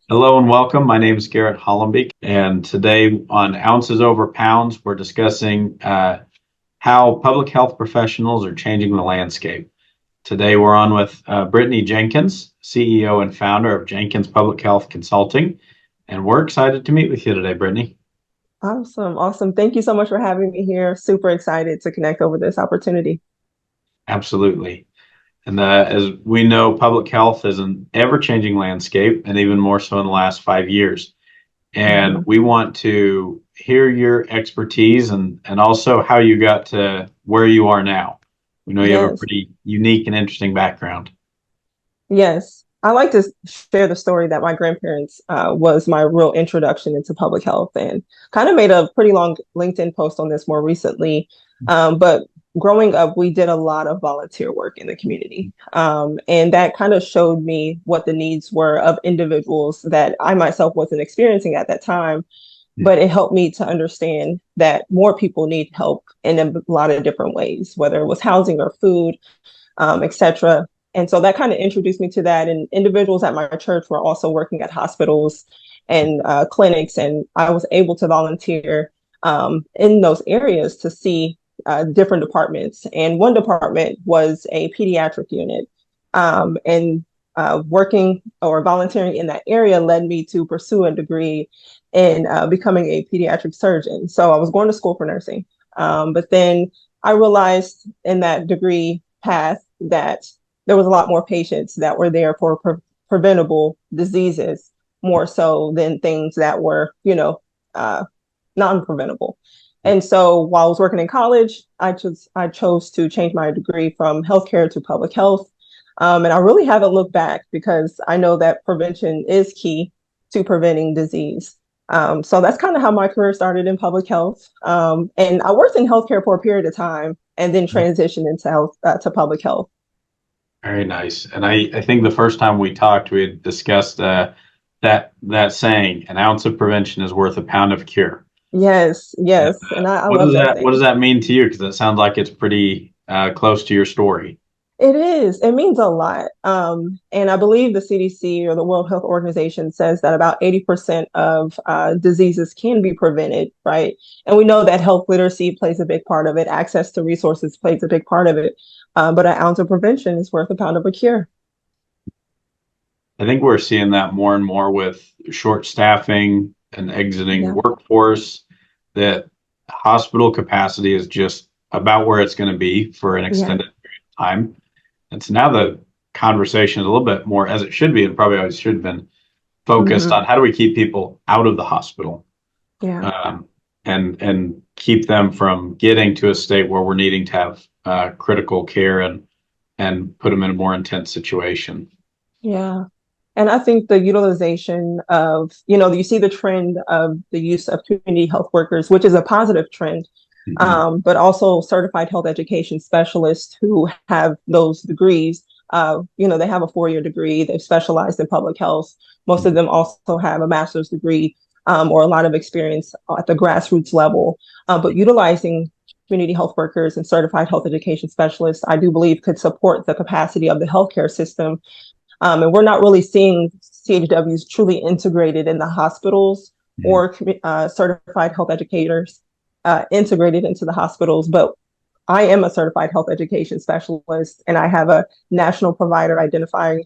Hello and welcome. My name is Garrett Hollembeak, and today on Ounces Over Pounds, we're discussing how public health professionals are changing the landscape. Today, we're on with Brittaney Jenkins, CEO and founder of Jenkins Public Health Consulting, and we're excited to meet with you today, Brittaney. Awesome. Awesome. Thank you so much for having me here. Super excited to connect over this opportunity. Absolutely. And as we know, public health is an ever-changing landscape, and even more so in the last 5 years. And Mhm. we want to hear your expertise and also how you got to where you are now. We know you have a Yes. pretty unique and interesting background. Yes. I like to share the story that my grandparents was my real introduction into public health and kind of made a pretty long LinkedIn post on this more recently. But growing up, we did a lot of volunteer work in the community. And that kind of showed me what the needs were of individuals that I myself wasn't experiencing at that time. Yeah. But it helped me to understand that more people need help in a lot of different ways, whether it was housing or food, etc. And so that kind of introduced me to that. And individuals at my church were also working at hospitals and clinics, and I was able to volunteer in those areas to see different departments. And one department was a pediatric unit. And working or volunteering in that area led me to pursue a degree in becoming a pediatric surgeon. So I was going to school for nursing. But then I realized in that degree path that there was a lot more patients that were there for preventable diseases more so than things that were, non-preventable. And so while I was working in college, I chose to change my degree from healthcare to public health. And I really haven't looked back because I know that prevention is key to preventing disease. So that's kind of how my career started in public health. And I worked in healthcare for a period of time and then transitioned into health to public health. Very nice. And I think the first time we talked, we had discussed that saying, an ounce of prevention is worth a pound of cure. Yes, And, yes. And I what love does that that what does saying. that mean to you? Because it sounds like it's pretty close to your story. It is. It means a lot. And I believe the CDC or the World Health Organization says that about 80% of diseases can be prevented, right? And we know that health literacy plays a big part of it. Access to resources plays a big part of it. But an ounce of prevention is worth a pound of a cure. I think we're seeing that more and more with short staffing and exiting Yeah. workforce, that hospital capacity is just about where it's going to be for an Yeah. extended period of time. And so now the conversation is a little bit more, as it should be, and probably always should have been, focused Hmm. on how do we keep people out of the hospital, Yeah. and keep them from getting to a state where we're needing to have critical care and put them in a more intense situation. Yeah. And I think the utilization of, you see the trend of the use of community health workers, which is a positive trend, Mhm. but also certified health education specialists who have those degrees. They have a 4-year degree. They've specialized in public health. Most of them also have a master's degree or a lot of experience at the grassroots level. But utilizing community health workers and certified health education specialists, I do believe could support the capacity of the healthcare system, and we're not really seeing CHWs truly integrated in the hospitals Mhm. or certified health educators integrated into the hospitals. But I am a certified health education specialist and I have a national provider identifying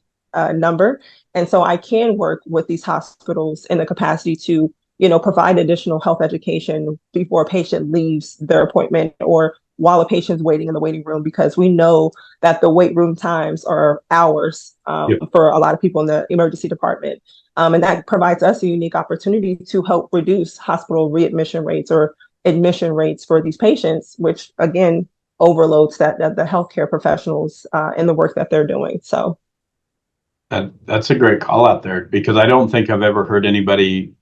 number. And so I can work with these hospitals in the capacity to, provide additional health education before a patient leaves their appointment or while a patient's waiting in the waiting room, because we know that the wait room times are hours Yep. for a lot of people in the emergency department. And that provides us a unique opportunity to help reduce hospital readmission rates or admission rates for these patients, which again overloads the healthcare professionals in the work that they're doing. So That's a great call out there, because I don't think I've ever heard anybody,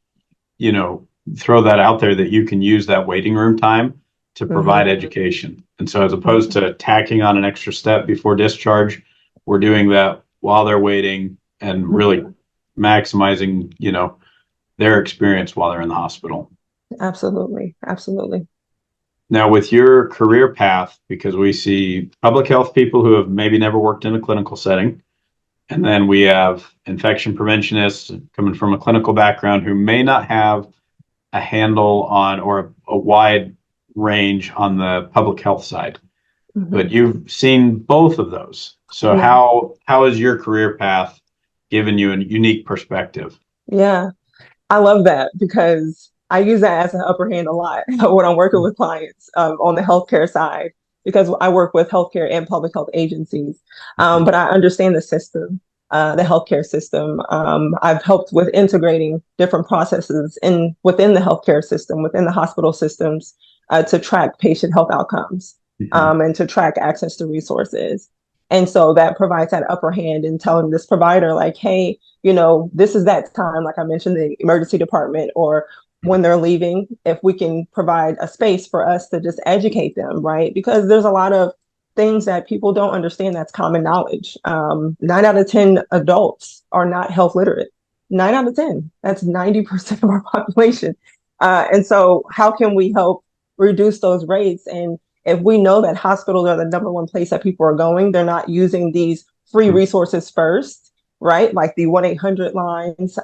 you know, throw that out there, that you can use that waiting room time to provide mhm, education. And so as opposed mhm, to tacking on an extra step before discharge, we're doing that while they're waiting and really mhm. maximizing, their experience while they're in the hospital. Absolutely, absolutely. Now, with your career path, because we see public health people who have maybe never worked in a clinical setting, And then we have infection preventionists coming from a clinical background who may not have a handle on or a wide range on the public health side. But you've seen both of those. So Yeah. how has your career path given you a unique perspective? Yeah. I love that because I use that as an upper hand a lot when I'm working with clients on the healthcare side, because I work with healthcare and public health agencies. But I understand the system, the healthcare system. I've helped with integrating different processes within the healthcare system, within the hospital systems, to track patient health outcomes, and to track access to resources. And so that provides that upper hand in telling this provider, like, hey, this is that time, like I mentioned, the emergency department, or when they're leaving, if we can provide a space for us to just educate them, right? Because there's a lot of things that people don't understand that's common knowledge. 9 out of 10 adults are not health literate. 9 out of 10, that's 90% of our population. And so how can we help reduce those rates? And if we know that hospitals are the number one place that people are going, they're not using these free resources first, right? Like the 1-800 lines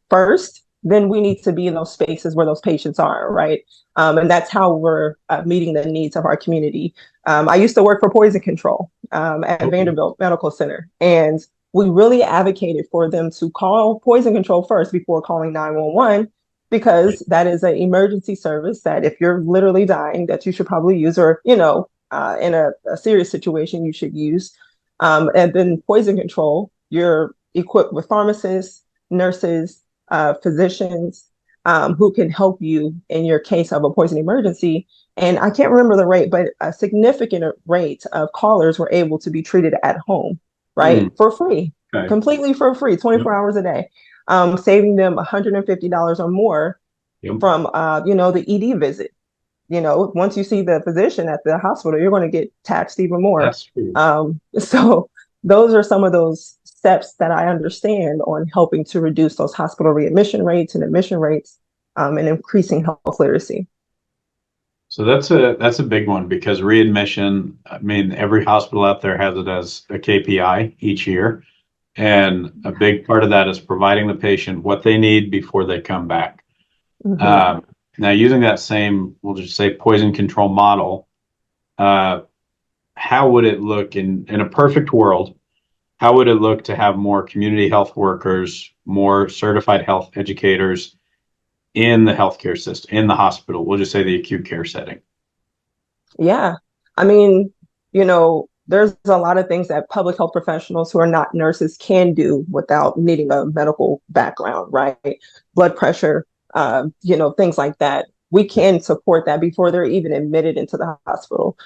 first, then we need to be in those spaces where those patients are, right? And that's how we're meeting the needs of our community. I used to work for poison control at Vanderbilt Medical Center, and we really advocated for them to call poison control first before calling 911, because that is an emergency service that if you're literally dying, that you should probably use, or, in a serious situation, you should use. And then poison control, you're equipped with pharmacists, nurses, physicians, who can help you in your case of a poison emergency. And I can't remember the rate, but a significant rate of callers were able to be treated at home, right? For free, completely for free, 24 hours a day, saving them $150 or more from, the ED visit. Once you see the physician at the hospital, you're going to get taxed even more. That's true. So those are some of those steps that I understand on helping to reduce those hospital readmission rates and admission rates, and increasing health literacy. So that's a big one, because readmission, I mean, every hospital out there has it as a KPI each year. And a big part of that is providing the patient what they need before they come back. Now, using that same, we'll just say, poison control model, how would it look in a perfect world? How would it look to have more community health workers, more certified health educators in the healthcare system, in the hospital? We'll just say the acute care setting. Yeah. I mean, there's a lot of things that public health professionals who are not nurses can do without needing a medical background, right? Blood pressure, things like that. We can support that before they're even admitted into the hospital.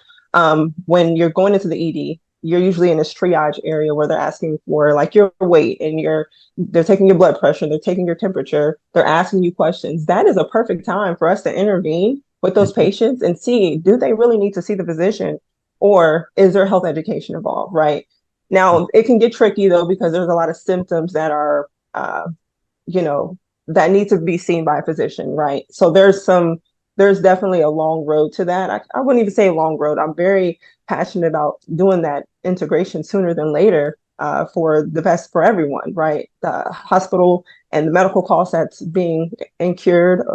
When you're going into the ED, you're usually in this triage area where they're asking for like your weight, and they're taking your blood pressure, they're taking your temperature, they're asking you questions. That is a perfect time for us to intervene with those patients and see, do they really need to see the physician, or is there health education involved, right? Now, it can get tricky though, because there's a lot of symptoms that are, that need to be seen by a physician, right? So there's definitely a long road to that. I wouldn't even say a long road. I'm very passionate about doing that integration sooner than later, for the best for everyone, right? The hospital and the medical costs that's being incurred,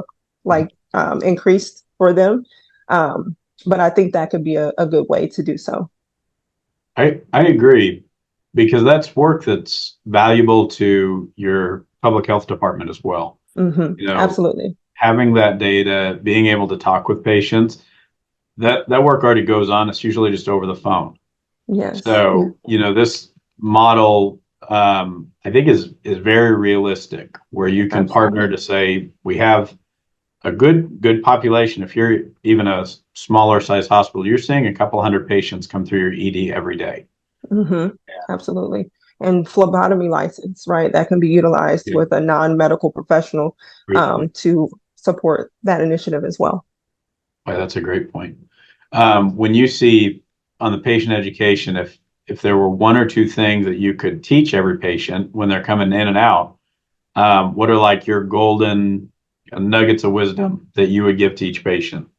increased for them. But I think that could be a good way to do so. I agree, because that's work that's valuable to your public health department as well. Absolutely. Having that data, being able to talk with patients, that work already goes on. It's usually just over the phone. Yes. So, this model, I think is very realistic, where you can partner to say, we have a good population. If you're even a smaller size hospital, you're seeing a couple hundred patients come through your ED every day. Absolutely. And phlebotomy license, right? That can be utilized with a non-medical professional, to support that initiative as well. Well, that's a great point. When you see on the patient education, if there were one or two things that you could teach every patient when they're coming in and out, what are like your golden nuggets of wisdom that you would give to each patient?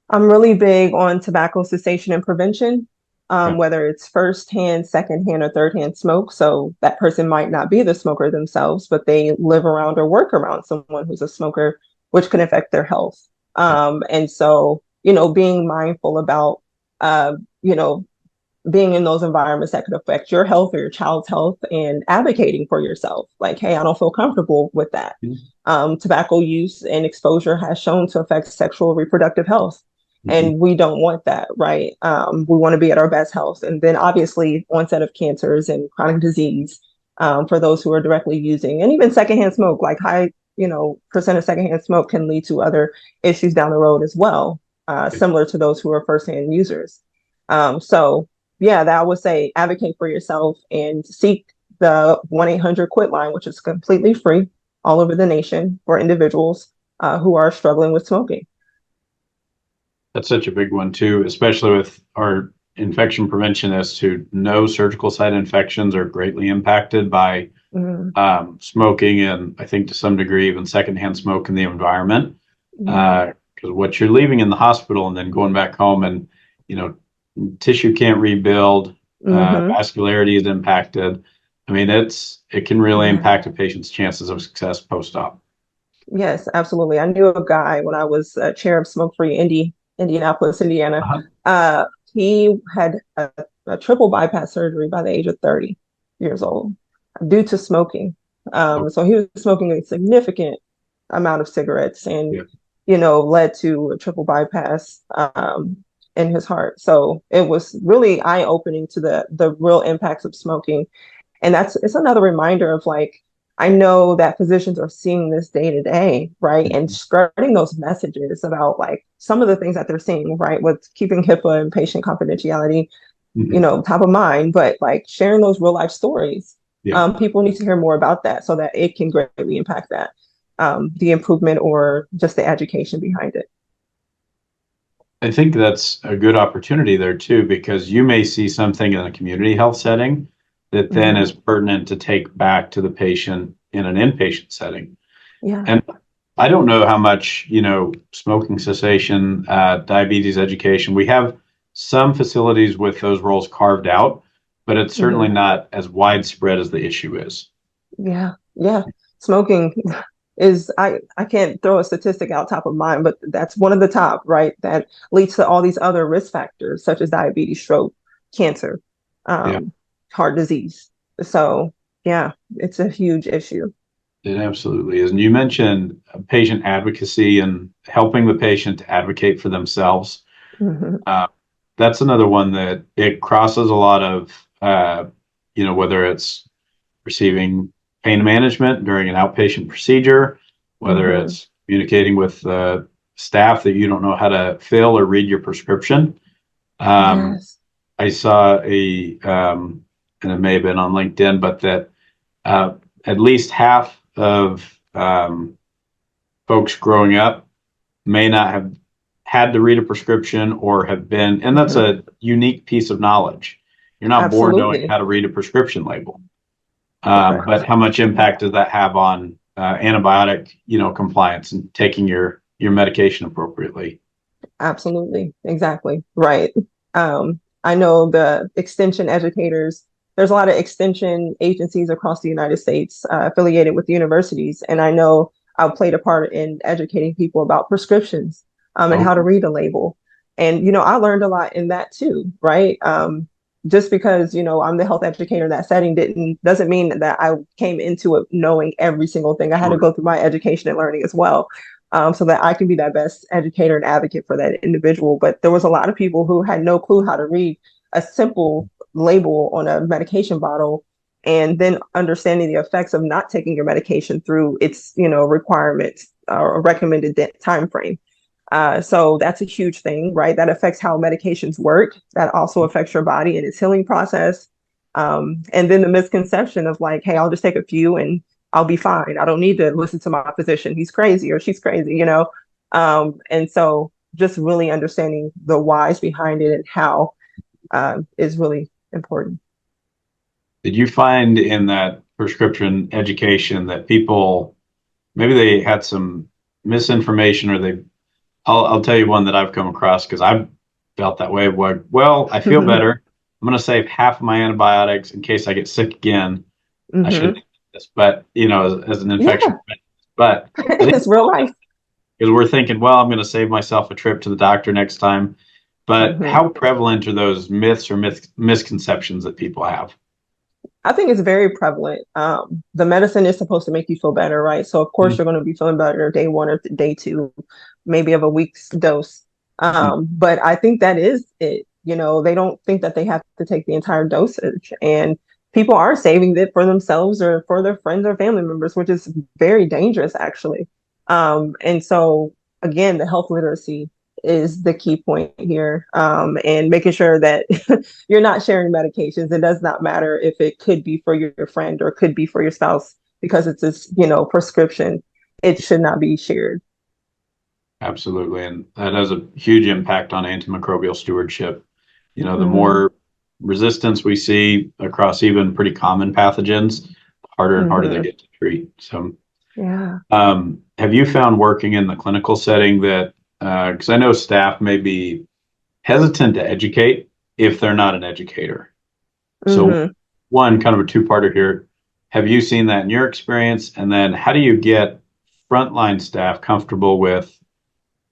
I'm really big on tobacco cessation and prevention. Yeah. whether it's firsthand, secondhand, or thirdhand smoke. So that person might not be the smoker themselves, but they live around or work around someone who's a smoker, which can affect their health. And so, being mindful about, you know, being in those environments that could affect your health or your child's health and advocating for yourself. Like, hey, I don't feel comfortable with that. Tobacco use and exposure has shown to affect sexual reproductive health. Mhm. And we don't want that, right? We want to be at our best health. And then obviously onset of cancers and chronic disease for those who are directly using, and even secondhand smoke, like high, percent of secondhand smoke can lead to other issues down the road as well, similar to those who are firsthand users. So yeah, that I would say advocate for yourself and seek the 1-800-QUIT line, which is completely free all over the nation for individuals who are struggling with smoking. That's such a big one too, especially with our infection preventionists who know surgical site infections are greatly impacted by Mhm. smoking, and I think to some degree even secondhand smoke in the environment. Yeah. Because what you're leaving in the hospital and then going back home, and you know, tissue can't rebuild, Hmm. vascularity is impacted. I mean, it can really Yeah. impact a patient's chances of success post-op. Yes, absolutely. I knew a guy when I was chair of Smoke Free Indianapolis, Indiana. Uh-huh. Uh, he had a triple bypass surgery by the age of 30 years old due to smoking. Oh, So he was smoking a significant amount of cigarettes and, yeah. led to a triple bypass in his heart. So it was really eye-opening to the real impacts of smoking. And it's another reminder of like, I know that physicians are seeing this day to day, right? And Mhm. spreading those messages about like some of the things that they're seeing, right? With keeping HIPAA and patient confidentiality, Mhm. top of mind, but like sharing those real life stories. Yeah. People need to hear more about that so that it can greatly impact that, the improvement or just the education behind it. I think that's a good opportunity there too, because you may see something in a community health setting that then Hmm. is pertinent to take back to the patient in an inpatient setting. Yeah. And I don't know how much, smoking cessation, diabetes education. We have some facilities with those roles carved out, but it's certainly Hmm. not as widespread as the issue is. Yeah. Yeah. Smoking is I can't throw a statistic out top of mind, but that's one of the top, right? That leads to all these other risk factors such as diabetes, stroke, cancer, Yeah, um, heart disease. So yeah, it's a huge issue. it absolutely is. And you mentioned patient advocacy and helping the patient to advocate for themselves. Hmm. Uh, that's another one that it crosses a lot of, whether it's receiving pain management during an outpatient procedure, whether Hmm. it's communicating with staff that you don't know how to fill or read your prescription. Um, Yes. I saw and it may have been on LinkedIn, but that uh, at least half of folks growing up may not have had to read a prescription or have been, and that's Hmm. a unique piece of knowledge. You're not born knowing Absolutely. how to read a prescription label. But Correct. how much impact does that have on antibiotic, compliance and taking your medication appropriately? Absolutely. Exactly. Right. I know the extension educators, there's a lot of extension agencies across the United States affiliated with universities. And I know I've played a part in educating people about prescriptions and how to Oh, read a label. And, I learned a lot in that too, right? Just because, I'm the health educator in that setting doesn't mean that I came into it knowing every single thing. I had to sure. go through my education and learning as well, so that I can be that best educator and advocate for that individual. But there was a lot of people who had no clue how to read a simple label on a medication bottle, and then understanding the effects of not taking your medication through its, requirements or recommended time frame. So that's a huge thing, right? That affects how medications work. That also affects your body and its healing process. And then the misconception of like, hey, I'll just take a few and I'll be fine. I don't need to listen to my physician. He's crazy or she's crazy. And so just really understanding the whys behind it and how is really important. Did you find in that prescription education that people maybe they had some misinformation or I'll tell you one that I've come across because I've felt that way. Like, well, I feel better. I'm going to save half of my antibiotics in case I get sick again. I shouldn't Hmm. do this, but as an infection Yeah, prevention. But I think it's real life. because we're thinking, well, I'm going to save myself a trip to the doctor next time. But Hmm. how prevalent are those myths or misconceptions that people have? I think it's very prevalent. The medicine is supposed to make you feel better, right? So of course Mhm. you're going to be feeling better day one or day two, maybe of a week's dose. But I think that is it. They don't think that they have to take the entire dosage, and people are saving it for themselves or for their friends or family members, which is very dangerous, actually. And so again, the health literacy is the key point here, and making sure that you're not sharing medications. It does not matter if it could be for your friend or could be for your spouse because it's this, prescription. It should not be shared. Absolutely. And that has a huge impact on antimicrobial stewardship. The Mm-hmm. more resistance we see across even pretty common pathogens, the harder and harder they Mm-hmm. get to treat. So, Yeah. have you found working in the clinical setting that, because I know staff may be hesitant to educate if they're not an educator. So, Mm-hmm. one kind of a two-parter here. Have you seen that in your experience? And then how do you get frontline staff comfortable with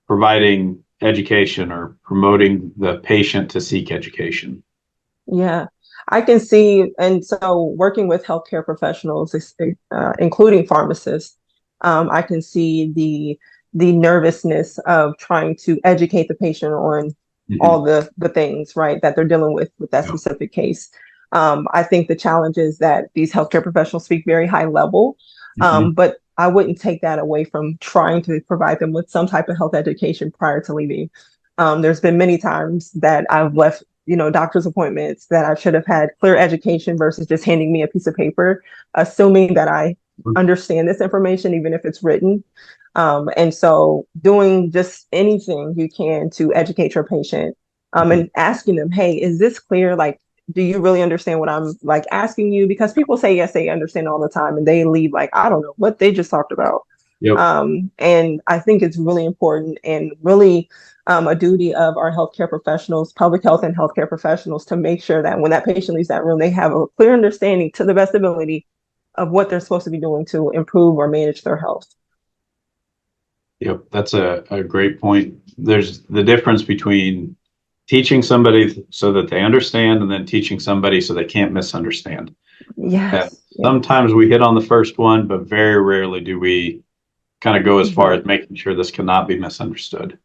providing education or promoting the patient to seek education? Yeah. I can see, and so working with healthcare professionals, including pharmacists, I can see the nervousness of trying to educate the patient on all Mhm. the things, right, that they're dealing with that Yeah. specific case. I think the challenge is that these healthcare professionals speak very high level, Mhm. but I wouldn't take that away from trying to provide them with some type of health education prior to leaving. There's been many times that I've left doctor's appointments that I should have had clear education versus just handing me a piece of paper, assuming that I understand this information, even if it's written. And so doing just anything you can to educate your patient, Mhm. and asking them, hey, is this clear? Like, do you really understand what I'm like asking you? Because people say yes, they understand all the time and they leave like, I don't know what they just talked about. Yep. And I think it's really important and really a duty of our healthcare professionals, public health and healthcare professionals, to make sure that when that patient leaves that room, they have a clear understanding to the best ability of what they're supposed to be doing to improve or manage their health. Yep. That's a great point. There's the difference between teaching somebody so that they understand and then teaching somebody so they can't misunderstand. And Yes. Yeah. sometimes we hit on the first one, but very rarely do we kind of go as far Mm-hmm. as making sure this cannot be misunderstood.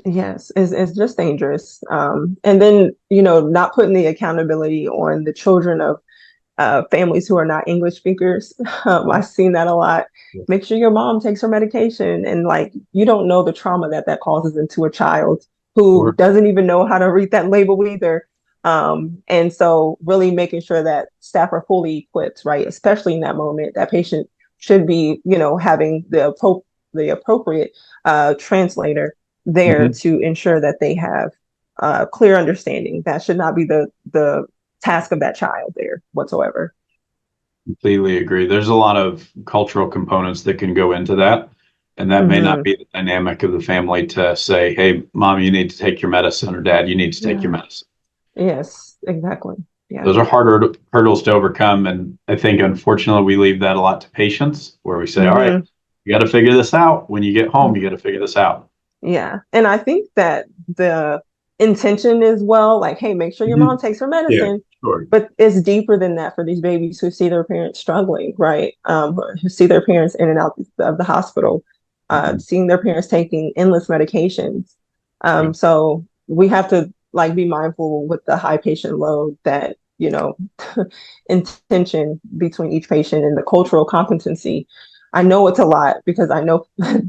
Yes, it's just dangerous. And then, not putting the accountability on the children of families who are not English speakers. I've seen that a lot. Yeah. Make sure your mom takes her medication, and like you don't know the trauma that that causes into a child who Sure. doesn't even know how to read that label either. And so, really making sure that staff are fully equipped, right? Especially in that moment, that patient should be, having the appropriate translator there Mhm. to ensure that they have clear understanding. That should not be the task of that child there whatsoever. Completely agree. There's a lot of cultural components that can go into that. And that may not Hmm. be the dynamic of the family to say, hey, mom, you need to take your medicine, or dad, you need to take your Yeah. medicine. Yes, exactly. Yeah. Those are harder hurdles to overcome. And I think, unfortunately, we leave that a lot to patients where we say, all right, Hmm. you got to figure this out. When you get home, you got to figure this out. Yeah. And I think that the intention is well, like, hey, make sure your mom Mhm. takes her Yeah, medicine. sure. But it's deeper than that for these babies who see their parents struggling, right? Who see their parents in and out of the hospital, Mhm. seeing their parents taking endless medications. Yeah. So we have to like be mindful with the high patient load that, intention between each patient and the cultural competency. I know it's a lot because I know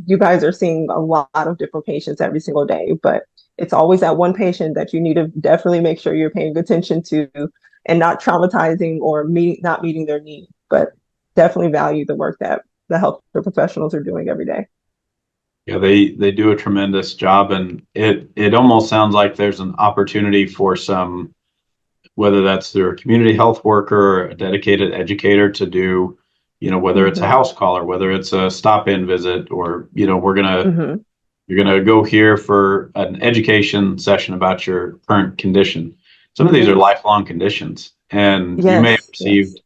you guys are seeing a lot of different patients every single day, but it's always that one patient that you need to definitely make sure you're paying attention to and not traumatizing or not meeting their need, but definitely value the work that the healthcare professionals are doing every day. Yeah, they do a tremendous job, and it almost sounds like there's an opportunity for some, whether that's through a community health worker or a dedicated educator to do, whether it's a Mm-hmm. house call or whether it's a stop-in visit, or Mm-hmm. you're gonna go here for an education session about your current condition. some of these are lifelong conditions, and you may have Yes, yes. received,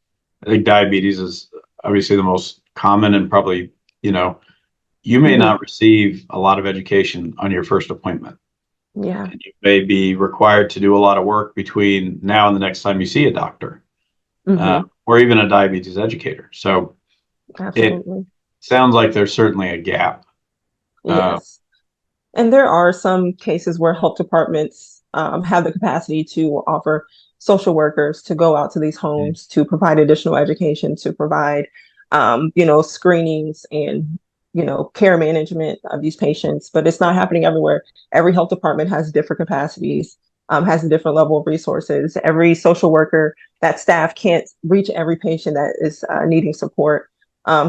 I think diabetes is obviously the most common, and probably, you may Hmm. not receive a lot of education on your first appointment. Yeah. And you may be required to do a lot of work between now and the next time you see a doctor, Hmm. or even a diabetes educator. So it Absolutely. sounds like there's certainly a gap. Uh, Yes. And there are some cases where health departments have the capacity to offer social workers to go out to these homes to provide additional education, to provide, screenings and, care management of these patients. But it's not happening everywhere. Every health department has different capacities, has a different level of resources. Every social worker, that staff can't reach every patient that is needing support.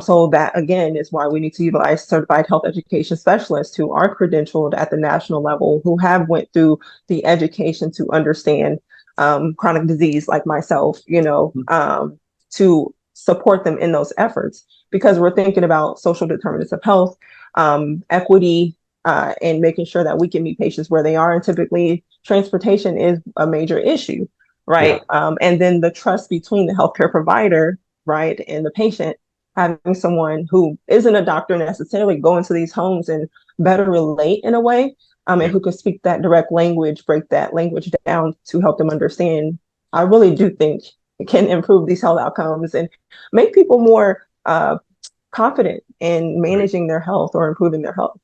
So that again is why we need to utilize certified health education specialists who are credentialed at the national level, who have went through the education to understand chronic disease like myself, to support them in those efforts because we're thinking about social determinants of health, equity, and making sure that we can meet patients where they are. And typically transportation is a major issue, yeah, right? And then the trust between the healthcare provider, right, and the patient, having someone who isn't a doctor necessarily go into these homes and better relate in a way, and yeah, who could speak that direct language, break that language down to help them understand. I really do think it can improve these health outcomes and make people more confident in right. managing their health or improving their health.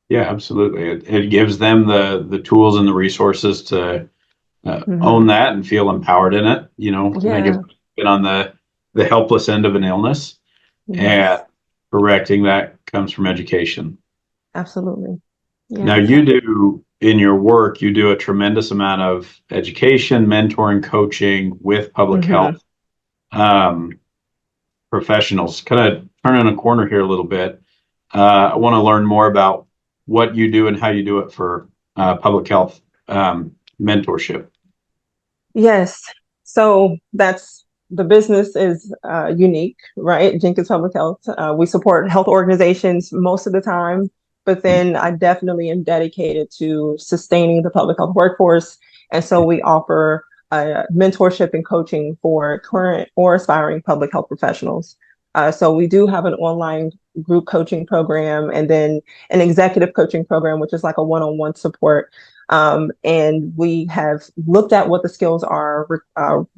Yeah, absolutely. It gives them the tools and the resources to own Hmm. that and feel empowered in it. Think of Yeah. been on the helpless end of an illness, and Yes. correcting that comes from education. Absolutely. Now, Yes. you do in your work, you do a tremendous amount of education, mentoring, coaching with public Hmm. health um, professionals. Kind of turning a corner here a little bit. I want to learn more about what you do and how you do it for public health mentorship. Yes. So that's the business is unique, right? Jenkins Public Health. We support health organizations most of the time, but then I definitely am dedicated to sustaining the public health workforce. And so we offer mentorship and coaching for current or aspiring public health professionals. So we do have an online group coaching program and then an executive coaching program, which is like a one-on-one support, and we have looked at what the skills are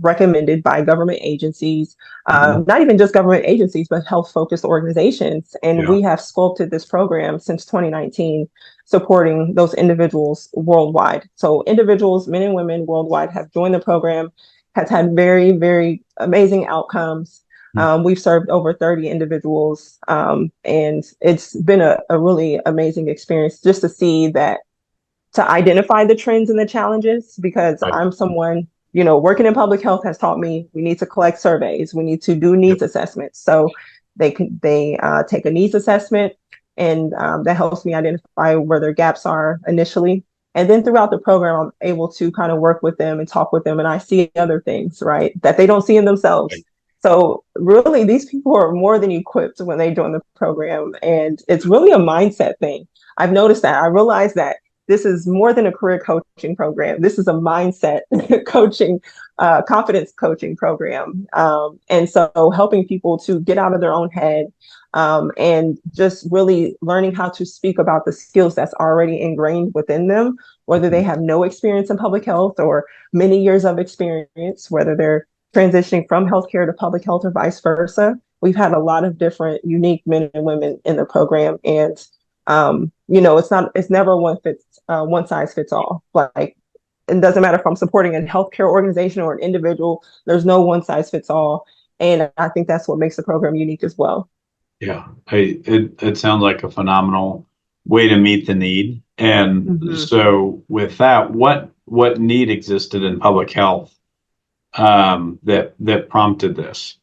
recommended by government agencies, Mhm. not even just government agencies, but health focused organizations. And Yeah. we have sculpted this program since 2019, supporting those individuals worldwide. So, individuals, men and women worldwide, have joined the program, has had very, very amazing outcomes. We've served over 30 individuals, and it's been a really amazing experience just to see that to identify the trends and the challenges because Right. I'm someone, working in public health has taught me we need to collect surveys, we need to do Yep. needs assessments. So they take a needs assessment, and that helps me identify where their gaps are initially. And then throughout the program, I'm able to kind of work with them and talk with them, and I see other things, right, that they don't see in themselves. Right. So really, these people are more than equipped when they join the program, and it's really a mindset thing. I've noticed that. I realized that this is more than a career coaching program. This is a mindset coaching, confidence coaching program. And so helping people to get out of their own head, and just really learning how to speak about the skills that's already ingrained within them, whether they have no experience in public health or many years of experience, whether they're transitioning from healthcare to public health or vice versa. We've had a lot of different unique men and women in the program, and it's never one size fits all. Like, it doesn't matter if I'm supporting a healthcare organization or an individual, there's no one size fits all. And I think that's what makes the program unique as well. Yeah. It sounds like a phenomenal way to meet the need. And Mhm. so, with that, what need existed in public health that prompted this?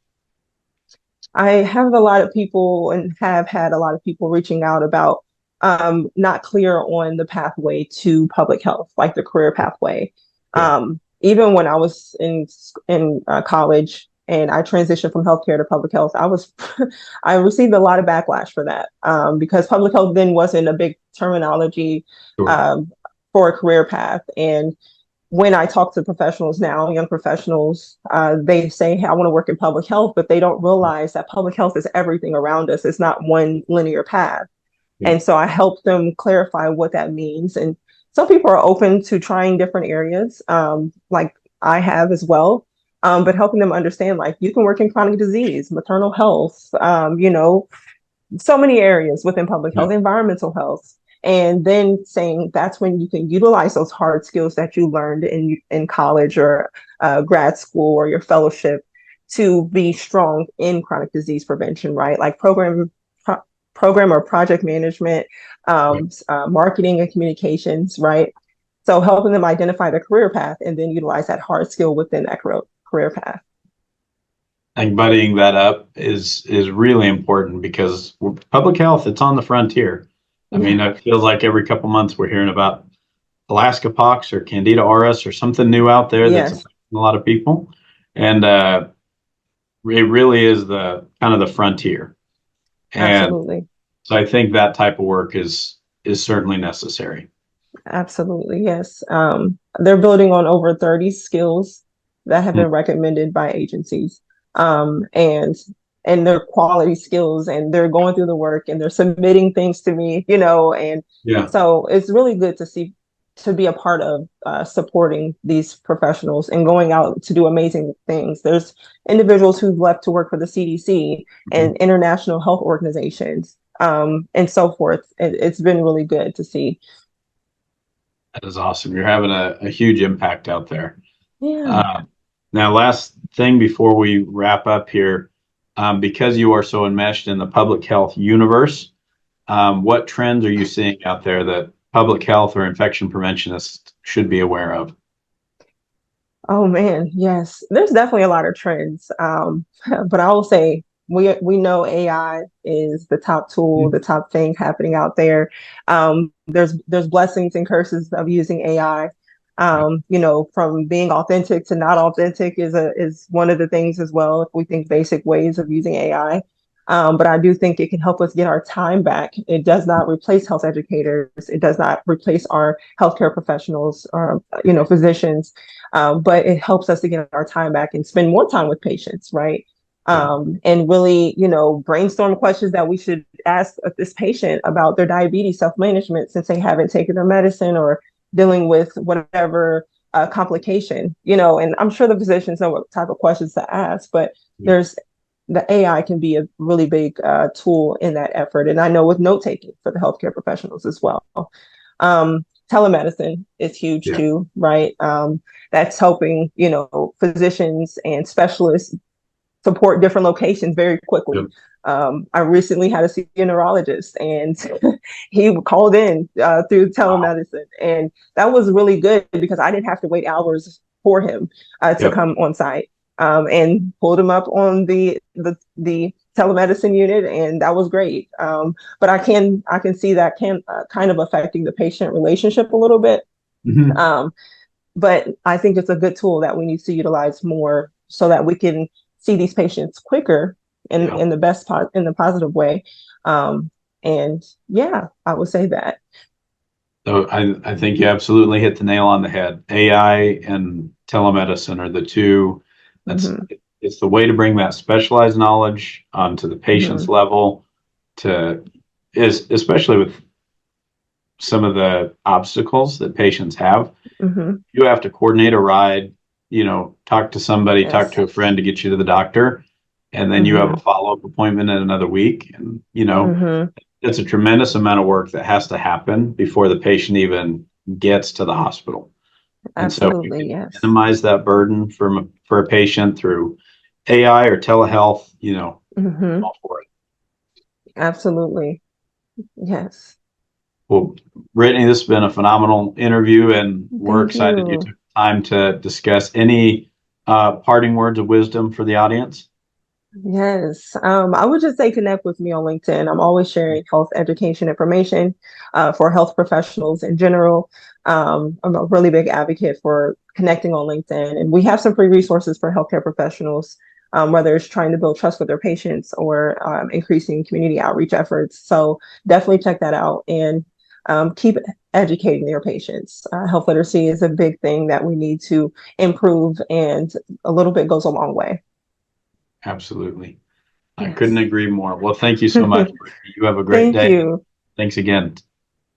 I have a lot of people and have had a lot of people reaching out about not clear on the pathway to public health, like the career pathway. Yeah. Even when I was in college and I transitioned from healthcare to public health, I received a lot of backlash for that, because public health then wasn't a big terminology Sure. um, for a career path. And when I talk to professionals now, young professionals, they say, hey, I want to work in public health, but they don't realize that public health is everything around us. It's not one linear path. Yeah. And so I help them clarify what that means. And some people are open to trying different areas, like I have as well. But helping them understand, like, you can work in chronic disease, maternal health, so many areas within public Yeah. health, environmental health, and then saying that's when you can utilize those hard skills that you learned in college or grad school or your fellowship to be strong in chronic disease prevention, right? Like program or project management, marketing and communications, right? So helping them identify the career path and then utilize that hard skill within that career path. I think buddying that up is really important because public health, it's on the frontier. I mean, Yeah. it feels like every couple months we're hearing about Alaska pox or Candida auris or something new out there that's Yes, affecting a lot of people. And it really is the kind of the frontier. And absolutely. so I think that type of work is certainly necessary. Absolutely, yes. They're building on over 30 skills that have Mm. been recommended by agencies, um, and and their quality skills, and they're going through the work and they're submitting things to me, and Yeah. so it's really good to see to be a part of supporting these professionals and going out to do amazing things. There's individuals who've left to work for the CDC Mhm. and international health organizations, and so forth. It's been really good to see. That is awesome. You're having a huge impact out there. Yeah. Uh, Now, last thing before we wrap up here, because you are so enmeshed in the public health universe, what trends are you seeing out there that public health or infection preventionists should be aware of? Oh man, yes. There's definitely a lot of trends. But I will say we know AI is the top tool, the top thing happening out there. There's blessings and curses of using AI. From being authentic to not authentic is one of the things as well. If we think basic ways of using AI. But I do think it can help us get our time back. It does not replace health educators. It does not replace our healthcare professionals or physicians, but it helps us to get our time back and spend more time with patients, right? Yeah. And really, brainstorm questions that we should ask this patient about their diabetes self-management since they haven't taken their medicine or dealing with whatever complication, and I'm sure the physicians know what type of questions to ask, but Yeah. there's the AI can be a really big tool in that effort. And I know with note taking for the healthcare professionals as well. Telemedicine is huge Yeah. too, right? That's helping, physicians and specialists support different locations very quickly. Yep. I recently had to see a neurologist and he called in through Wow. telemedicine. And that was really good because I didn't have to wait hours for him to Yep. come on site, and pulled him up on the telemedicine unit. And that was great. But I can see that can kind of affecting the patient relationship a little bit. Mhm. Um, but I think it's a good tool that we need to utilize more so that we can see these patients quicker in Yeah. in the in the positive way. And yeah, I would say that. So I think you absolutely hit the nail on the head. AI and telemedicine are the two. That's Hmm. it's the way to bring that specialized knowledge onto the patient's Hmm. level to is especially with some of the obstacles that patients have. Hmm. You have to coordinate a ride, talk to somebody, talk Yes. to a friend to get you to the doctor, and then you have a Hmm. follow-up appointment in another week. And, Hmm. it's a tremendous amount of work that has to happen before the patient even gets to the hospital. And so if you Absolutely. can Yes. minimize that burden for a patient through AI or telehealth, I'm Hmm. all for it. Absolutely. Yes. Well, Brittany, this has been a phenomenal interview, and we're Thank excited you you. took time to discuss any parting words of wisdom for the audience. Yes. I would just say connect with me on LinkedIn. I'm always sharing health education information for health professionals in general. I'm a really big advocate for connecting on LinkedIn, and we have some free resources for healthcare professionals, whether it's trying to build trust with their patients or increasing community outreach efforts. So definitely check that out. And keep educating their patients. Health literacy is a big thing that we need to improve, and a little bit goes a long way. Absolutely. I couldn't Yes. agree more. Well, thank you so much. You have a great Thank day. you. Thanks again.